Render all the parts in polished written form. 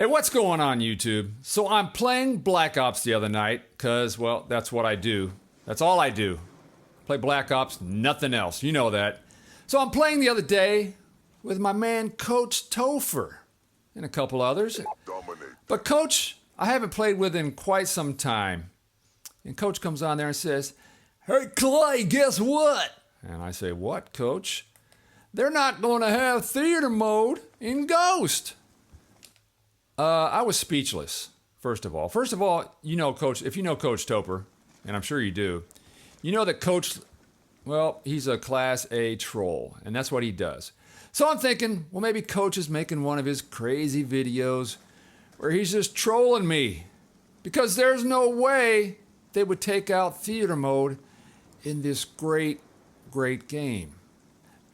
Hey, what's going on, YouTube? So I'm playing Black Ops the other night, because, well, that's what I do. That's all I do. Play Black Ops, nothing else. You know that. So I'm playing the other day with my man, Coach Topher, and a couple others. But Coach, I haven't played with in quite some time. And Coach comes on there and says, "Hey, Clay, guess what?" And I say, "What, Coach?" "They're not going to have theater mode in Ghost." I was speechless, first of all. First of all, you know Coach, if you know Coach Topher, and I'm sure you do, you know that Coach, well, he's a Class A troll, and that's what he does. So I'm thinking, well, maybe Coach is making one of his crazy videos where he's just trolling me, because there's no way they would take out theater mode in this great, great game.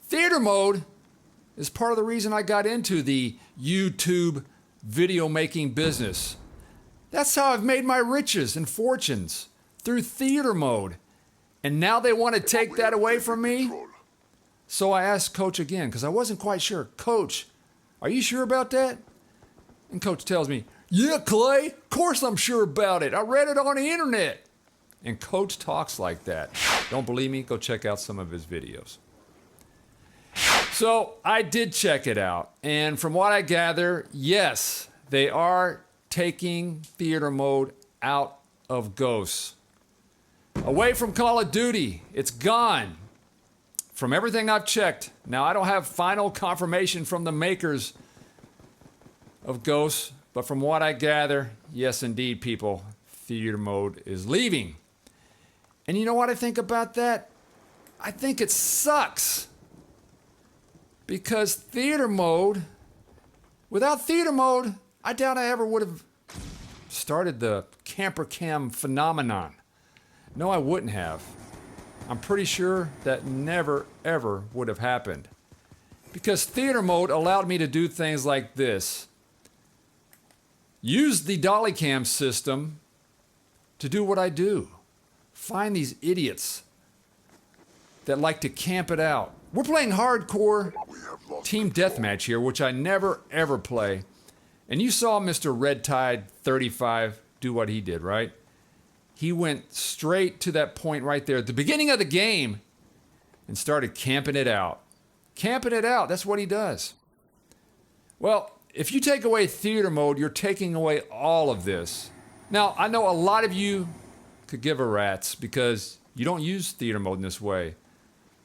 Theater mode is part of the reason I got into the YouTube video making business. That's how I've made my riches and fortunes, through theater mode. And now they want to take that away from me? So I asked Coach again, because I wasn't quite sure. "Coach, are you sure about that?" And Coach tells me, "Yeah, Clay, of course I'm sure about it. I read it on the internet." And Coach talks like that. Don't believe me? Go check out some of his videos. So I did check it out, and from what I gather, yes, they are taking theater mode out of Ghosts. Away from Call of Duty, it's gone. From everything I've checked, now I don't have final confirmation from the makers of Ghosts, but from what I gather, yes indeed, people, theater mode is leaving. And you know what I think about that? I think it sucks. Because theater mode, without theater mode, I doubt I ever would have started the camper cam phenomenon. No, I wouldn't have. I'm pretty sure that never, ever would have happened. Because theater mode allowed me to do things like this. Use the dolly cam system to do what I do. Find these idiots that like to camp it out. We're playing hardcore team deathmatch here, which I never, ever play. And you saw Mr. Red Tide 35 do what he did, right? He went straight to that point right there at the beginning of the game and started camping it out. Camping it out, that's what he does. Well, if you take away theater mode, you're taking away all of this. Now, I know a lot of you could give a rat's because you don't use theater mode in this way.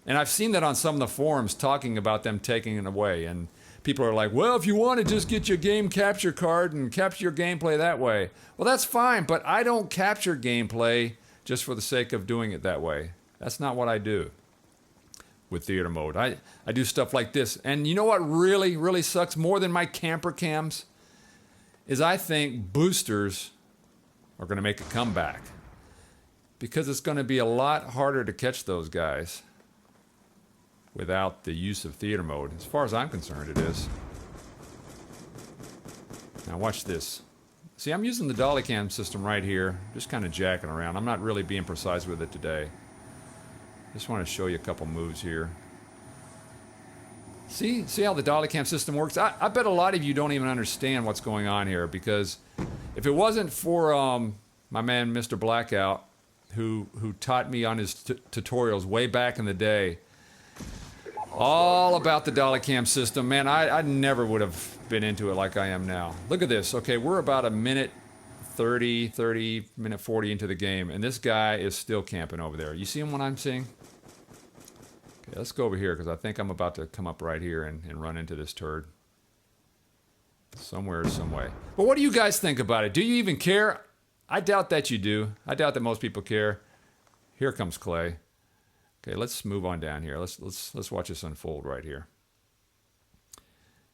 And I've seen that on some of the forums talking about them taking it away. And people are like, well, if you want to just get your game capture card and capture your gameplay that way. Well, that's fine, but I don't capture gameplay just for the sake of doing it that way. That's not what I do with theater mode. I do stuff like this. And you know what really, really sucks more than my camper cams? Is I think boosters are going to make a comeback. Because it's going to be a lot harder to catch those guys without the use of theater mode. As far as I'm concerned, it is. Now watch this. See, I'm using the dolly cam system right here, just kind of jacking around. I'm not really being precise with it today. Just want to show you a couple moves here. See how the dolly cam system works? I bet a lot of you don't even understand what's going on here, because if it wasn't for my man Mr. Blackout, who taught me on his tutorials way back in the day, all about the dolly cam system, man, I never would have been into it like I am now. Look at this. Okay, we're about a minute 30, minute 40 into the game, and this guy is still camping over there. You see him when I'm seeing? Okay, let's go over here, because I think I'm about to come up right here and run into this turd. Somewhere, some way. But what do you guys think about it? Do you even care? I doubt that you do. I doubt that most people care. Here comes Clay. Okay, let's move on down here. Let's watch this unfold right here.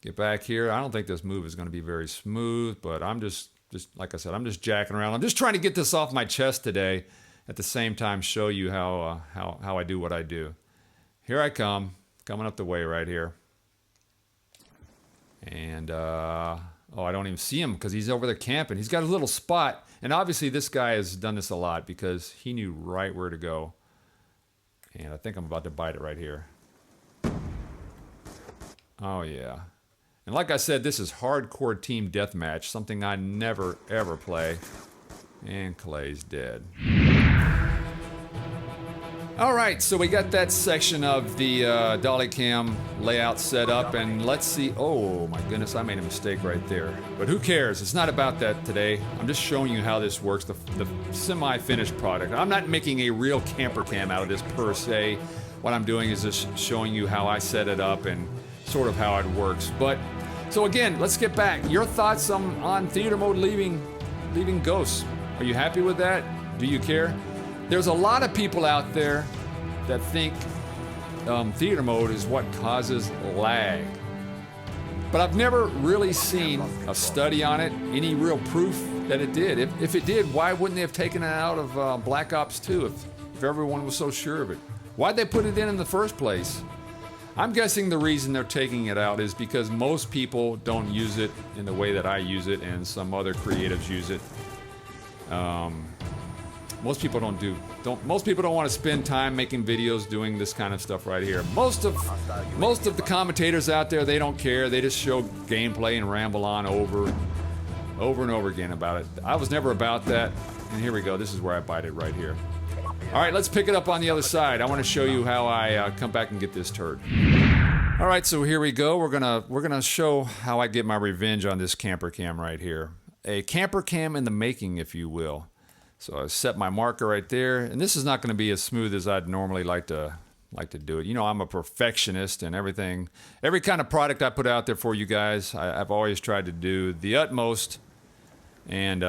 Get back here. I don't think this move is going to be very smooth, but I'm just like I said, I'm just jacking around. I'm just trying to get this off my chest today. At the same time, show you how I do what I do. Here I come, coming up the way right here. And oh, I don't even see him because he's over there camping. He's got a little spot, and obviously this guy has done this a lot because he knew right where to go. And I think I'm about to bite it right here. Oh, yeah. And like I said, this is hardcore team deathmatch, something I never ever play. And Clay's dead. Alright, so we got that section of the dolly cam layout set up, and let's see. Oh my goodness, I made a mistake right there. But who cares? It's not about that today. I'm just showing you how this works, the semi-finished product. I'm not making a real camper cam out of this per se. What I'm doing is just showing you how I set it up and sort of how it works. But, so again, let's get back. Your thoughts on theater mode leaving Ghosts. Are you happy with that? Do you care? There's a lot of people out there that think theater mode is what causes lag. But I've never really seen a study on it, any real proof that it did. If it did, why wouldn't they have taken it out of Black Ops 2 if everyone was so sure of it? Why'd they put it in the first place? I'm guessing the reason they're taking it out is because most people don't use it in the way that I use it and some other creatives use it. Most people don't want to spend time making videos doing this kind of stuff right here. Most of the commentators out there, they don't care. They just show gameplay and ramble on over and over again about it. I was never about that. And here we go. This is where I bite it right here. All right, let's pick it up on the other side. I want to show you how I come back and get this turd. All right, so here we go. We're gonna show how I get my revenge on this camper cam right here. A camper cam in the making, if you will. So I set my marker right there, and this is not going to be as smooth as I'd normally like to do it. You know, I'm a perfectionist, and every kind of product I put out there for you guys, I've always tried to do the utmost and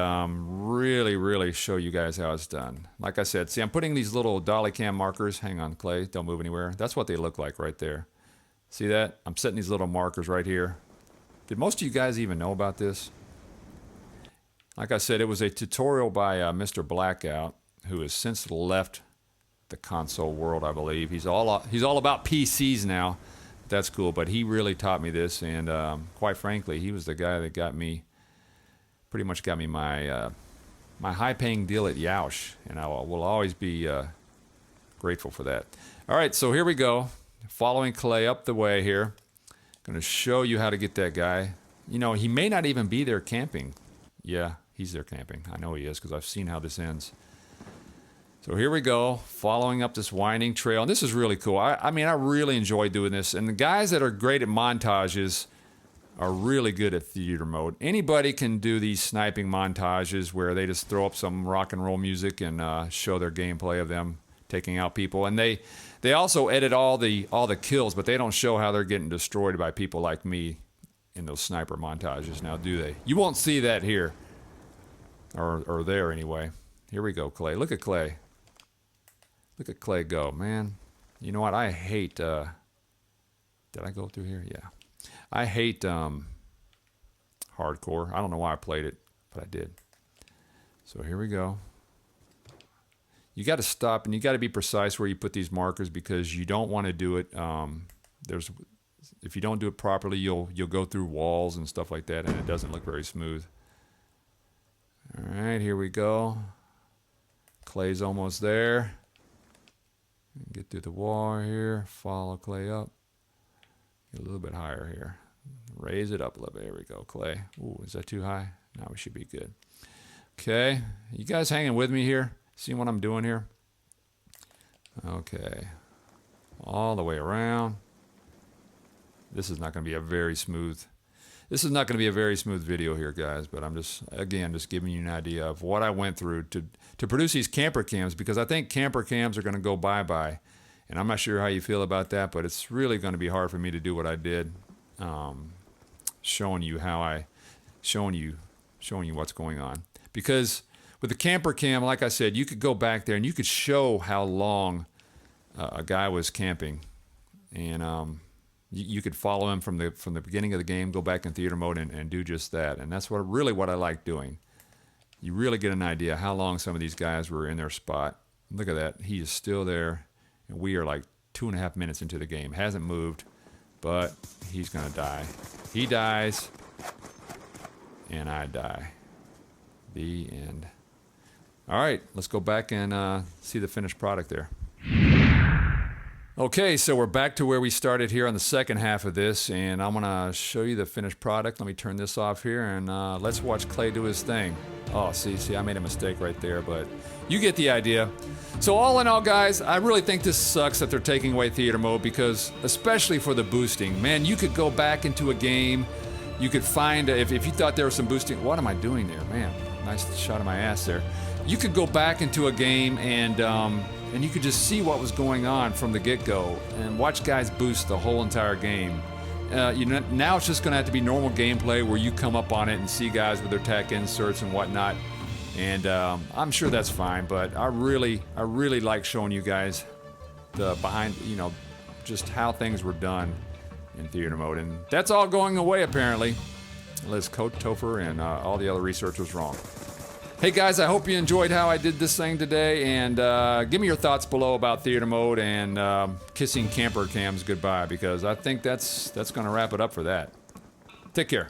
really show you guys how it's done. Like I said, see, I'm putting these little dolly cam markers. Hang on, Clay, don't move anywhere. That's what they look like right there. See that? I'm setting these little markers right here. Did most of you guys even know about this? Like I said, it was a tutorial by Mr. Blackout, who has since left the console world, I believe. He's all about PCs now. That's cool, but he really taught me this, and quite frankly, he was the guy that pretty much got me my high-paying deal at Yoush, and I will always be grateful for that. All right, so here we go. Following Clay up the way here. Going to show you how to get that guy. You know, he may not even be there camping. Yeah, he's there camping. I know he is because I've seen how this ends. So here we go, following up this winding trail. And this is really cool. I mean, I really enjoy doing this. And the guys that are great at montages are really good at theater mode. Anybody can do these sniping montages where they just throw up some rock and roll music and show their gameplay of them taking out people. And they also edit all the kills, but they don't show how they're getting destroyed by people like me in those sniper montages, now do they? You won't see that here. Or there anyway. Here we go, Clay. Look at Clay. Look at Clay go, man. You know what? I hate, did I go through here? Yeah. I hate hardcore. I don't know why I played it, but I did. So here we go. You got to stop and you got to be precise where you put these markers because you don't want to do it. If you don't do it properly, you'll go through walls and stuff like that, and it doesn't look very smooth. All right, here we go. Clay's almost there. Get through the wall here. Follow Clay up. Get a little bit higher here. Raise it up a little bit. There we go, Clay. Ooh, is that too high? No, we should be good. Okay, you guys hanging with me here? See what I'm doing here? Okay, all the way around. This is not going to be a very smooth. This is not going to be a very smooth video here, guys. But I'm just giving you an idea of what I went through to produce these camper cams, because I think camper cams are going to go bye-bye, and I'm not sure how you feel about that. But it's really going to be hard for me to do what I did, showing you what's going on. Because with the camper cam, like I said, you could go back there and you could show how long a guy was camping, and you could follow him from the beginning of the game, go back in theater mode and do just that. And that's what I like doing. You really get an idea how long some of these guys were in their spot. Look at that. He is still there. And we are like 2.5 minutes into the game. Hasn't moved, but he's going to die. He dies, and I die. The end. All right, let's go back and see the finished product there. Okay, so we're back to where we started here on the second half of this, and I'm gonna show you the finished product. Let me turn this off here, and let's watch Clay do his thing. Oh, see, I made a mistake right there, but you get the idea. So all in all, guys, I really think this sucks that they're taking away theater mode because, especially for the boosting, man, you could go back into a game, you could find, if you thought there was some boosting, what am I doing there? Man, nice shot of my ass there. You could go back into a game and you could just see what was going on from the get-go and watch guys boost the whole entire game. Now it's just going to have to be normal gameplay where you come up on it and see guys with their tech inserts and whatnot. And I'm sure that's fine, but I really like showing you guys the behind, just how things were done in theater mode. And that's all going away apparently, unless COD Topher and all the other researchers wrong. Hey guys, I hope you enjoyed how I did this thing today, and give me your thoughts below about theater mode and kissing camper cams goodbye, because I think that's going to wrap it up for that. Take care.